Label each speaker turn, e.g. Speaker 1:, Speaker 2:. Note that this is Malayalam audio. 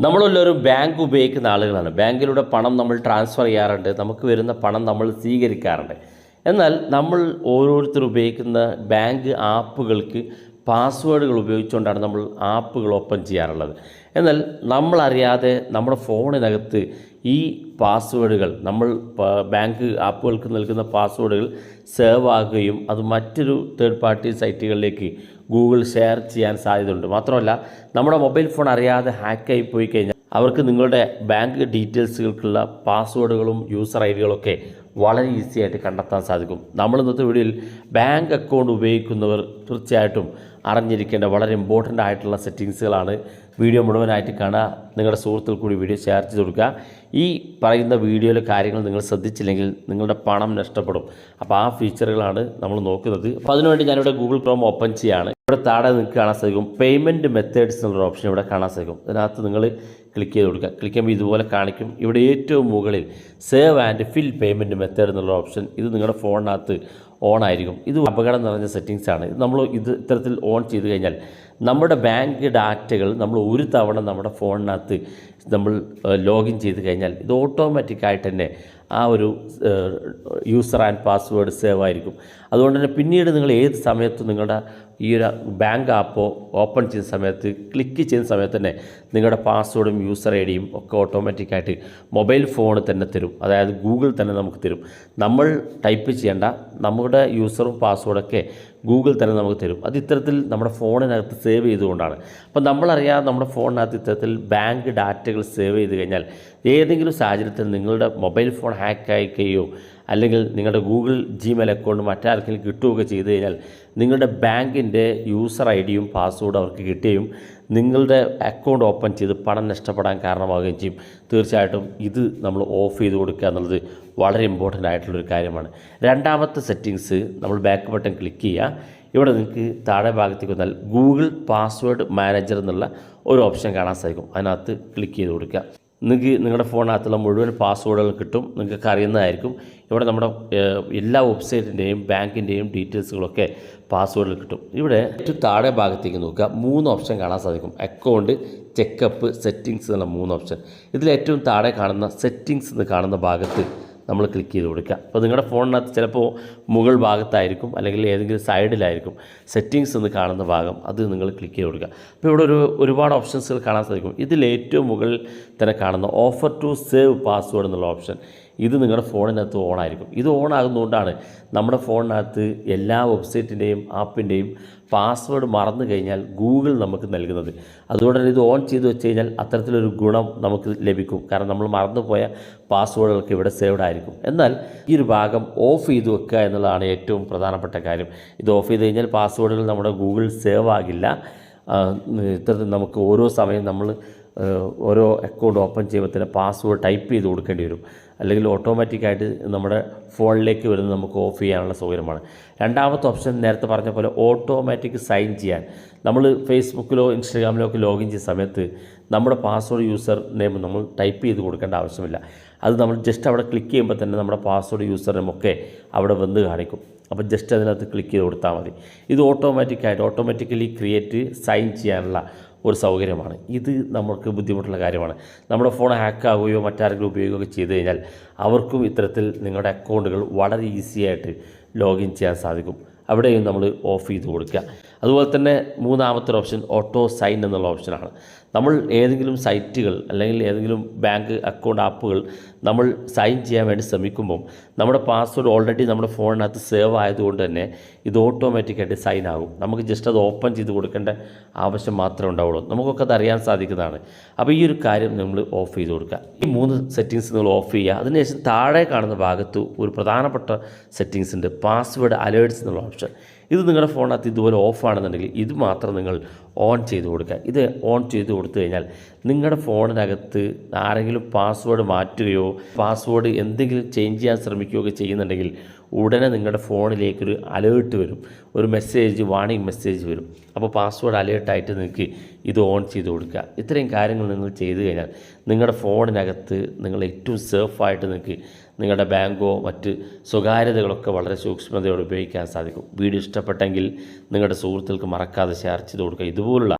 Speaker 1: നമ്മളെല്ലാവരും ബാങ്ക് ഉപയോഗിക്കുന്ന ആളുകളാണ്. ബാങ്കിലൂടെ പണം നമ്മൾ ട്രാൻസ്ഫർ ചെയ്യാറുണ്ട്, നമുക്ക് വരുന്ന പണം നമ്മൾ സ്വീകരിക്കാറുണ്ട്. എന്നാൽ നമ്മൾ ഓരോരുത്തർ ഉപയോഗിക്കുന്ന ബാങ്ക് ആപ്പുകൾക്ക് പാസ്വേഡുകൾ ഉപയോഗിച്ചുകൊണ്ടാണ് നമ്മൾ ആപ്പുകൾ ഓപ്പൺ ചെയ്യാറുള്ളത്. എന്നാൽ നമ്മളറിയാതെ നമ്മുടെ ഫോണിനകത്ത് ഈ പാസ്വേഡുകൾ നമ്മൾ ബാങ്ക് ആപ്പുകൾക്ക് നൽകുന്ന പാസ്വേഡുകൾ സേവ് ആകുകയും അത് മറ്റൊരു തേർഡ് പാർട്ടി സൈറ്റുകളിലേക്ക് ഗൂഗിൾ ഷെയർ ചെയ്യാൻ സാധ്യതയുണ്ട്. മാത്രമല്ല, നമ്മുടെ മൊബൈൽ ഫോൺ അറിയാതെ ഹാക്കായി പോയി കഴിഞ്ഞാൽ അവർക്ക് നിങ്ങളുടെ ബാങ്ക് ഡീറ്റെയിൽസുകൾക്കുള്ള പാസ്വേഡുകളും യൂസർ ഐ ഡികളൊക്കെ വളരെ ഈസി ആയിട്ട് കണ്ടെത്താൻ സാധിക്കും. നമ്മൾ ഇന്നത്തെ വീഡിയോയിൽ ബാങ്ക് അക്കൗണ്ട് ഉപയോഗിക്കുന്നവർ തീർച്ചയായിട്ടും അറിഞ്ഞിരിക്കേണ്ട വളരെ ഇമ്പോർട്ടൻ്റ് ആയിട്ടുള്ള സെറ്റിങ്സുകളാണ്. വീഡിയോ മുഴുവനായിട്ട് കാണുക, നിങ്ങളുടെ സുഹൃത്തുക്കൾ കൂടി വീഡിയോ ഷെയർ ചെയ്ത് കൊടുക്കുക. ഈ പറയുന്ന വീഡിയോയിലെ കാര്യങ്ങൾ നിങ്ങൾ ശ്രദ്ധിച്ചില്ലെങ്കിൽ നിങ്ങളുടെ പണം നഷ്ടപ്പെടും. അപ്പോൾ ആ ഫീച്ചറുകളാണ് നമ്മൾ നോക്കുന്നത്. അപ്പോൾ അതിനുവേണ്ടി ഞാനിവിടെ ഗൂഗിൾ ക്രോം ഓപ്പൺ ചെയ്യുകയാണ്. ഇവിടെ താഴെ നിങ്ങൾക്ക് കാണാൻ സാധിക്കും പേയ്മെൻറ്റ് മെത്തേഡ്സ് എന്നുള്ള ഓപ്ഷൻ ഇവിടെ കാണാൻ സാധിക്കും. ഇതിനകത്ത് നിങ്ങൾ ക്ലിക്ക് ചെയ്ത് കൊടുക്കുക. ക്ലിക്ക് ചെയ്യുമ്പോൾ ഇതുപോലെ കാണിക്കും. ഇവിടെ ഏറ്റവും മുകളിൽ save and fill payment method എന്നുള്ള ഓപ്ഷൻ, ഇത് നിങ്ങളുടെ ഫോണിനകത്ത് ഓൺ ആയിരിക്കും. ഇത് അപകടം നിറഞ്ഞ സെറ്റിങ്സാണ്. നമ്മൾ ഇത്തരത്തിൽ ഓൺ ചെയ്ത് കഴിഞ്ഞാൽ നമ്മുടെ ബാങ്ക് ഡാറ്റകൾ നമ്മൾ ഒരു തവണ നമ്മുടെ ഫോണിനകത്ത് നമ്മൾ ലോഗിൻ ചെയ്ത് കഴിഞ്ഞാൽ ഇത് ഓട്ടോമാറ്റിക്കായിട്ട് തന്നെ ആ ഒരു യൂസർ ആൻഡ് പാസ്വേഡ് സേവ് ആയിരിക്കും. അതുകൊണ്ട് തന്നെ പിന്നീട് നിങ്ങൾ ഏത് സമയത്തും നിങ്ങളുടെ ഈ ഒരു ബാങ്ക് ആപ്പോ ഓപ്പൺ ചെയ്യുന്ന സമയത്ത് ക്ലിക്ക് ചെയ്യുന്ന സമയത്ത് തന്നെ നിങ്ങളുടെ പാസ്വേഡും യൂസർ ഐ ഡിയും ഒക്കെ ഓട്ടോമാറ്റിക്കായിട്ട് മൊബൈൽ ഫോൺ തന്നെ തരും. അതായത് ഗൂഗിൾ തന്നെ നമുക്ക് തരും. നമ്മൾ ടൈപ്പ് ചെയ്യേണ്ട നമ്മുടെ യൂസറും പാസ്വേഡൊക്കെ ഗൂഗിൾ തന്നെ നമുക്ക് തരും. അത് ഇത്തരത്തിൽ നമ്മുടെ ഫോണിനകത്ത് സേവ് ചെയ്തുകൊണ്ടാണ്. അപ്പോൾ നമ്മളറിയാതെ നമ്മുടെ ഫോണിനകത്ത് ഇത്തരത്തിൽ ബാങ്ക് ഡാറ്റകൾ സേവ് ചെയ്ത് കഴിഞ്ഞാൽ ഏതെങ്കിലും സാഹചര്യത്തിൽ നിങ്ങളുടെ മൊബൈൽ ഫോൺ ഹാക്കായിക്കുകയോ അല്ലെങ്കിൽ നിങ്ങളുടെ ഗൂഗിൾ ജിമെയിൽ അക്കൗണ്ട് മറ്റാർക്കെങ്കിലും കിട്ടുകയൊക്കെ ചെയ്ത് കഴിഞ്ഞാൽ നിങ്ങളുടെ ബാങ്കിൻ്റെ യൂസർ ഐ ഡിയും പാസ്വേഡും അവർക്ക് കിട്ടുകയും നിങ്ങളുടെ അക്കൗണ്ട് ഓപ്പൺ ചെയ്ത് പണം നഷ്ടപ്പെടാൻ കാരണമാവുകയും ചെയ്യും. തീർച്ചയായിട്ടും ഇത് നമ്മൾ ഓഫ് ചെയ്ത് കൊടുക്കുക എന്നുള്ളത് വളരെ ഇമ്പോർട്ടൻ്റ് ആയിട്ടുള്ളൊരു കാര്യമാണ്. രണ്ടാമത്തെ സെറ്റിങ്സ്, നമ്മൾ ബാക്ക് ബട്ടൺ ക്ലിക്ക് ചെയ്യുക. ഇവിടെ നിങ്ങൾക്ക് താഴെ ഭാഗത്തേക്ക് വന്നാൽ ഗൂഗിൾ പാസ്വേഡ് മാനേജർ എന്നുള്ള ഒരു ഓപ്ഷൻ കാണാൻ സാധിക്കും. അതിനകത്ത് ക്ലിക്ക് ചെയ്ത് കൊടുക്കുക. നിങ്ങൾക്ക് നിങ്ങളുടെ ഫോണിനകത്തുള്ള മുഴുവൻ പാസ്വേഡുകൾ കിട്ടും. നിങ്ങൾക്ക് അറിയുന്നതായിരിക്കും. ഇവിടെ നമ്മുടെ എല്ലാ വെബ്സൈറ്റിൻ്റെയും ബാങ്കിൻ്റെയും ഡീറ്റെയിൽസുകളൊക്കെ പാസ്വേഡിൽ കിട്ടും. ഇവിടെ ഏറ്റവും താഴെ ഭാഗത്തേക്ക് നോക്കുക, 3 ഓപ്ഷൻ കാണാൻ സാധിക്കും. അക്കൗണ്ട്, ചെക്കപ്പ്, സെറ്റിങ്സ് എന്നുള്ള 3 ഓപ്ഷൻ. ഇതിൽ ഏറ്റവും താഴെ കാണുന്ന സെറ്റിങ്സ് എന്ന് കാണുന്ന ഭാഗത്ത് നമ്മൾ ക്ലിക്ക് ചെയ്ത് കൊടുക്കുക. അപ്പോൾ നിങ്ങളുടെ ഫോണിനകത്ത് ചിലപ്പോൾ മുകൾ ഭാഗത്തായിരിക്കും അല്ലെങ്കിൽ ഏതെങ്കിലും സൈഡിലായിരിക്കും സെറ്റിങ്സ് എന്ന് കാണുന്ന ഭാഗം, അത് നിങ്ങൾ ക്ലിക്ക് ചെയ്ത് കൊടുക്കുക. അപ്പോൾ ഇവിടെ ഒരുപാട് ഓപ്ഷൻസുകൾ കാണാൻ സാധിക്കും. ഇതിൽ ഏറ്റവും മുകളിൽ തന്നെ കാണുന്ന ഓഫർ ടു സേവ് പാസ്വേഡ് എന്നുള്ള ഓപ്ഷൻ, ഇത് നിങ്ങളുടെ ഫോണിനകത്ത് ഓൺ ആയിരിക്കും. ഇത് ഓൺ ആകുന്നതുകൊണ്ടാണ് നമ്മുടെ ഫോണിനകത്ത് എല്ലാ വെബ്സൈറ്റിൻ്റെയും ആപ്പിൻ്റെയും പാസ്വേഡ് മറന്നു കഴിഞ്ഞാൽ ഗൂഗിൾ നമുക്ക് നൽകുന്നത്. അതുകൊണ്ട് തന്നെ ഇത് ഓൺ ചെയ്ത് വെച്ച് കഴിഞ്ഞാൽ അത്തരത്തിലൊരു ഗുണം നമുക്ക് ലഭിക്കും. കാരണം നമ്മൾ മറന്നുപോയ പാസ്വേഡുകൾക്ക് ഇവിടെ സേവ്ഡ് ആയിരിക്കും. എന്നാൽ ഈ ഒരു ഭാഗം ഓഫ് ചെയ്ത് വെക്കുക എന്നുള്ളതാണ് ഏറ്റവും പ്രധാനപ്പെട്ട കാര്യം. ഇത് ഓഫ് ചെയ്ത് കഴിഞ്ഞാൽ പാസ്വേഡുകൾ നമ്മുടെ ഗൂഗിൾ സേവ് ആകില്ല. ഇത്തരത്തിൽ നമുക്ക് ഓരോ സമയം നമ്മൾ ഓരോ അക്കൗണ്ട് ഓപ്പൺ ചെയ്യുമ്പോൾ തന്നെ പാസ്വേഡ് ടൈപ്പ് ചെയ്ത് കൊടുക്കേണ്ടി വരും. അല്ലെങ്കിൽ ഓട്ടോമാറ്റിക്കായിട്ട് നമ്മുടെ ഫോണിലേക്ക് വരുന്നത് നമുക്ക് ഓഫ് ചെയ്യാനുള്ള സൗകര്യമാണ്. രണ്ടാമത്തെ ഓപ്ഷൻ നേരത്തെ പറഞ്ഞ പോലെ ഓട്ടോമാറ്റിക് സൈൻ ചെയ്യാൻ. നമ്മൾ ഫേസ്ബുക്കിലോ ഇൻസ്റ്റാഗ്രാമിലോ ഒക്കെ ലോഗിൻ ചെയ്യുന്ന സമയത്ത് നമ്മുടെ പാസ്വേഡ് യൂസർ നെയിം നമ്മൾ ടൈപ്പ് ചെയ്ത് കൊടുക്കേണ്ട ആവശ്യമില്ല. അത് നമ്മൾ ജസ്റ്റ് അവിടെ ക്ലിക്ക് ചെയ്യുമ്പോൾ തന്നെ നമ്മുടെ പാസ്വേഡ് യൂസർ നെയിം ഒക്കെ അവിടെ വന്ന് കാണിക്കും. അപ്പോൾ ജസ്റ്റ് അതിനകത്ത് ക്ലിക്ക് ചെയ്ത് കൊടുത്താൽ മതി. ഇത് ഓട്ടോമാറ്റിക്കലി ക്രിയേറ്റ് സൈൻ ചെയ്യാനുള്ള ഒരു സൗകര്യമാണ്. ഇത് നമുക്ക് ബുദ്ധിമുട്ടുള്ള കാര്യമാണ്. നമ്മുടെ ഫോൺ ഹാക്കാവുകയോ മറ്റാരെങ്കിലും ഉപയോഗിക്കുകയോ ചെയ്ത് കഴിഞ്ഞാൽ അവർക്കും ഇത്തരത്തിൽ നിങ്ങളുടെ അക്കൗണ്ടുകൾ വളരെ ഈസി ആയിട്ട് ലോഗിൻ ചെയ്യാൻ സാധിക്കും. അവിടെയും നമ്മൾ ഓഫ് ചെയ്ത് കൊടുക്കുക. അതുപോലെ തന്നെ മൂന്നാമത്തെ ഓപ്ഷൻ ഓട്ടോ സൈൻ എന്നുള്ള ഓപ്ഷനാണ്. നമ്മൾ ഏതെങ്കിലും സൈറ്റുകൾ അല്ലെങ്കിൽ ഏതെങ്കിലും ബാങ്ക് അക്കൗണ്ട് ആപ്പുകൾ നമ്മൾ സൈൻ ചെയ്യാൻ വേണ്ടി ശ്രമിക്കുമ്പം നമ്മുടെ പാസ്വേഡ് ഓൾറെഡി നമ്മുടെ ഫോണിനകത്ത് സേവ് ആയതുകൊണ്ട് തന്നെ ഇത് ഓട്ടോമാറ്റിക്കായിട്ട് സൈൻ ആകും. നമുക്ക് ജസ്റ്റ് അത് ഓപ്പൺ ചെയ്ത് കൊടുക്കേണ്ട ആവശ്യം മാത്രമേ ഉണ്ടാവുള്ളൂ. നമുക്കൊക്കെ അത് അറിയാൻ സാധിക്കുന്നതാണ്. അപ്പോൾ ഈ ഒരു കാര്യം നമ്മൾ ഓഫ് ചെയ്ത് കൊടുക്കുക. ഈ 3 സെറ്റിങ്സ് നിങ്ങൾ ഓഫ് ചെയ്യുക. അതിനുശേഷം താഴെ കാണുന്ന ഭാഗത്ത് ഒരു പ്രധാനപ്പെട്ട സെറ്റിങ്സ് ഉണ്ട്, പാസ്വേഡ് അലേർട്സ് എന്നുള്ള ഓപ്ഷൻ. ഇത് നിങ്ങളുടെ ഫോണിനകത്ത് ഇതുപോലെ ഓഫാണെന്നുണ്ടെങ്കിൽ ഇത് മാത്രം നിങ്ങൾ ഓൺ ചെയ്ത് കൊടുക്കുക. ഇത് ഓൺ ചെയ്ത് കൊടുത്തു കഴിഞ്ഞാൽ നിങ്ങളുടെ ഫോണിനകത്ത് ആരെങ്കിലും പാസ്വേഡ് മാറ്റുകയോ പാസ്വേഡ് എന്തെങ്കിലും ചേഞ്ച് ചെയ്യാൻ ശ്രമിക്കുകയോ ഒക്കെ ചെയ്യുന്നുണ്ടെങ്കിൽ ഉടനെ നിങ്ങളുടെ ഫോണിലേക്കൊരു അലേർട്ട് വരും, ഒരു മെസ്സേജ്, വാണിംഗ് മെസ്സേജ് വരും. അപ്പോൾ പാസ്വേഡ് അലേർട്ടായിട്ട് നിങ്ങൾക്ക് ഇത് ഓൺ ചെയ്ത് കൊടുക്കുക. ഇത്രയും കാര്യങ്ങൾ നിങ്ങൾ ചെയ്തു കഴിഞ്ഞാൽ നിങ്ങളുടെ ഫോണിനകത്ത് നിങ്ങൾ ഏറ്റവും സേഫായിട്ട് നിങ്ങൾക്ക് നിങ്ങളുടെ ബാങ്കോ മറ്റ് സ്വകാര്യതകളൊക്കെ വളരെ സൂക്ഷ്മതയോടെ ഉപയോഗിക്കാൻ സാധിക്കും. വീഡിയോ ഇഷ്ടപ്പെട്ടെങ്കിൽ നിങ്ങളുടെ സുഹൃത്തുക്കൾക്ക് മറക്കാതെ ഷെയർ ചെയ്ത് കൊടുക്കുക. ഇതുപോലുള്ള